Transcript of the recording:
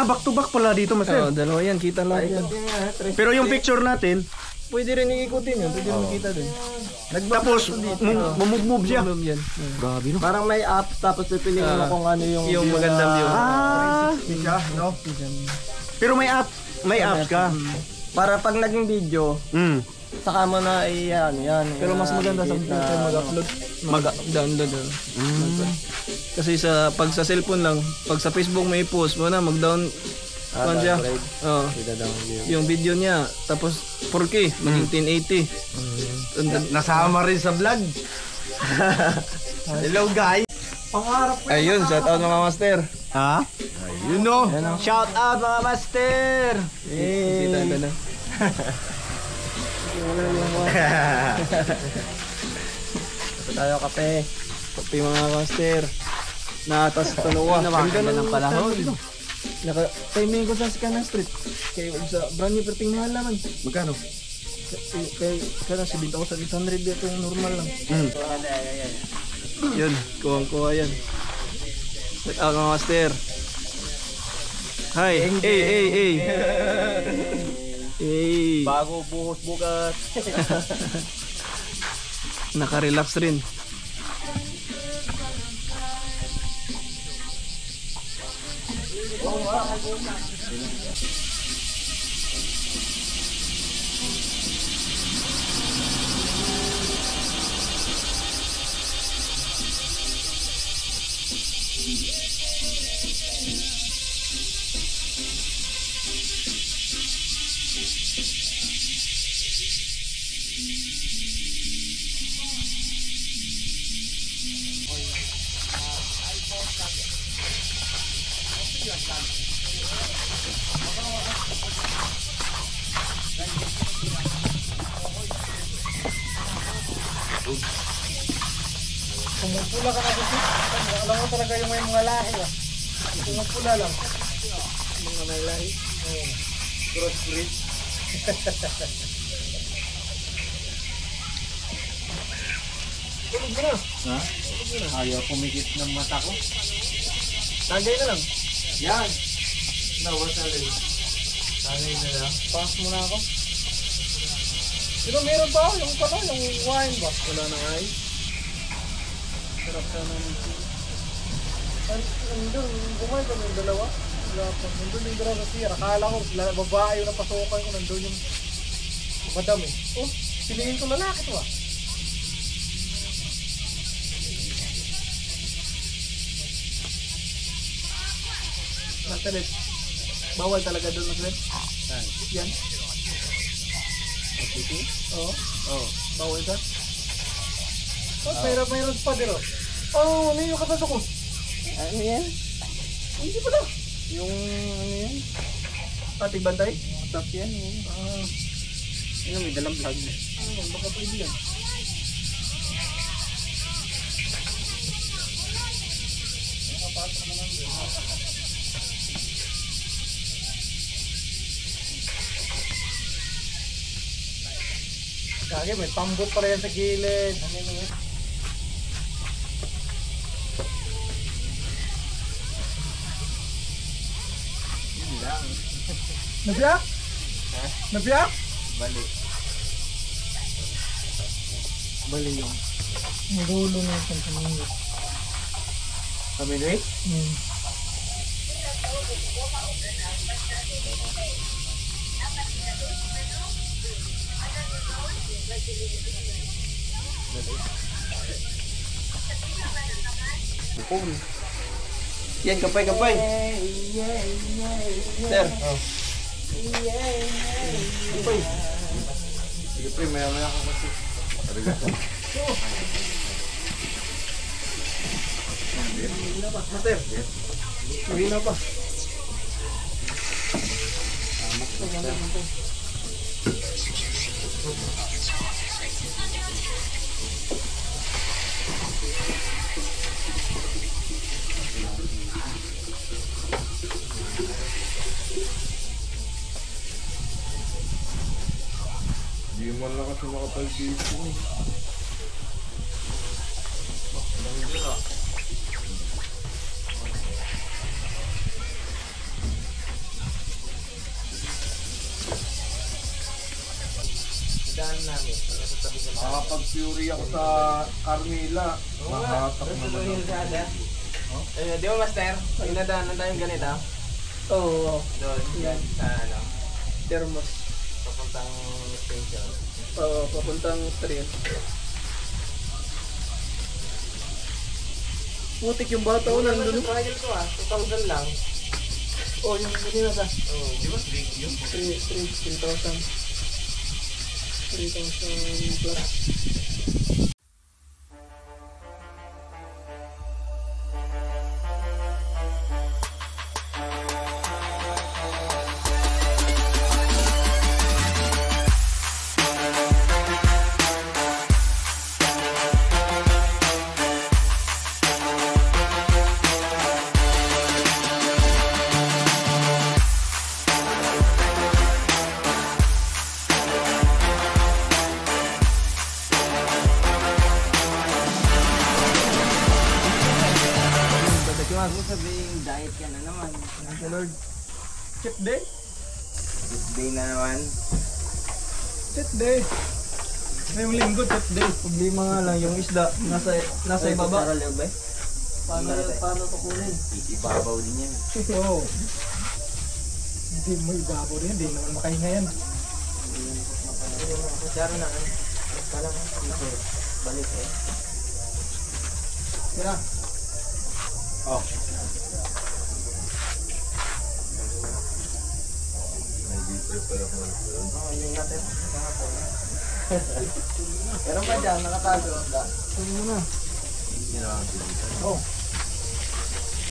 back to back pala dito, Master. Dalawa yan, kita lang yan. Pero yung picture natin, Pwede rin iikutin yun, pwede rin makita dun. tapos move siya. Yan. Grabe no. Parang may apps tapos pipiliin mo kung ano yung magandang view. Siya, no? Pero may apps ka. Para pag naging video, saka mo na yan. Pero mas maganda sa computer mag-upload, mag-download. Kasi pag sa cellphone lang, pag sa Facebook may post mo na mag-down siya. Yung video niya tapos 4K maging 1080. Nasama rin sa vlog. Hello guys. Pangarap ko. Ayun, shout out mga master. Ha? Ayun no. Shout out mga master. Kita ka na. Tayo kape. Kape mga master. Naatas tulowa. Ganda ng panahon. Naka-timing ko sa Kanan Street. Kaya sa brand new perting mahal naman. Magkano? Kaya 7,800 dito yung normal lang. Yun, kuwang-kuha yan. Shout out mga master. Hi, hey. Bago buhos bukas. Naka-relax rin. Pumupula ka na dito. Alam mo talaga yung may mga lahi. Pumupula lang. Mga may lahi. Crossbreed. Tulog mo na. Ha? Ayaw kumikit ng mata ko. Tagay na lang. Yan. Nawasali. Tagay na lang. Pass mo na ako. Pero meron pa yung wine ba? Wala nang ice. Sarap sana nito. Nandun, bumay kami yung dalawa. Nandun yung dalawa sa sira. Akala ko, babae yung napasukan ko. Nandun yung madam eh. Oh, piliin ko lalaki to ah. Masalit. Bawal talaga doon masalit. Yan. Okay. Oo. Bawal ka. Oh, mayroon pa dito. Oh, ano yung kapaso ko? Ano yan? Hindi pa na. Yung ano yan? Ating bantay? Top yan. Ano, may dalang vlog. Baka pwede yan. Kage, may pambot pala yan sa gilid. Nabiyak? Nabiyak? Bali. Bali yung magulo na yung pamilya. Pamilya? Yan, kapay. Sir. Kapay. Sige pre, maya ka kasi. Arigato. Master. Uwi na pa. Di man lang kasi makapag-video. ano namin. Nasa tabi ng Nakapag-fury ako sa Carmela. Nakatak naman ako. Di ba, Master? Yung nadaanan tayong ganito? Oo, Doon, yan, sa ano, thermos. papuntang station. Oo, papuntang trail. Putik yung bata ko nandun. Trial ko 2,000 lang. Oh, yung kanina sa Oo. Di ba, 3 yun? 3,000. 3,000 plus. Ano sabihin, diet ka na naman. Thank you, Lord. Cheat day? This day na naman. Cheat day. Ngayong linggo, cheat day. Problema nga lang yung isda. Nasa ibaba. Paano to kunin? Ibabaw din yan. Oo. Hindi mo ibabaw rin, hindi naman makahinga yan. Masyaro na ano. Kala ko, dito. Balik eh. Kaya, Oh. May libre pala ko. Oo, yung natin. Pero pa dyan, nakatago. Ano na? Hindi na ako. oh,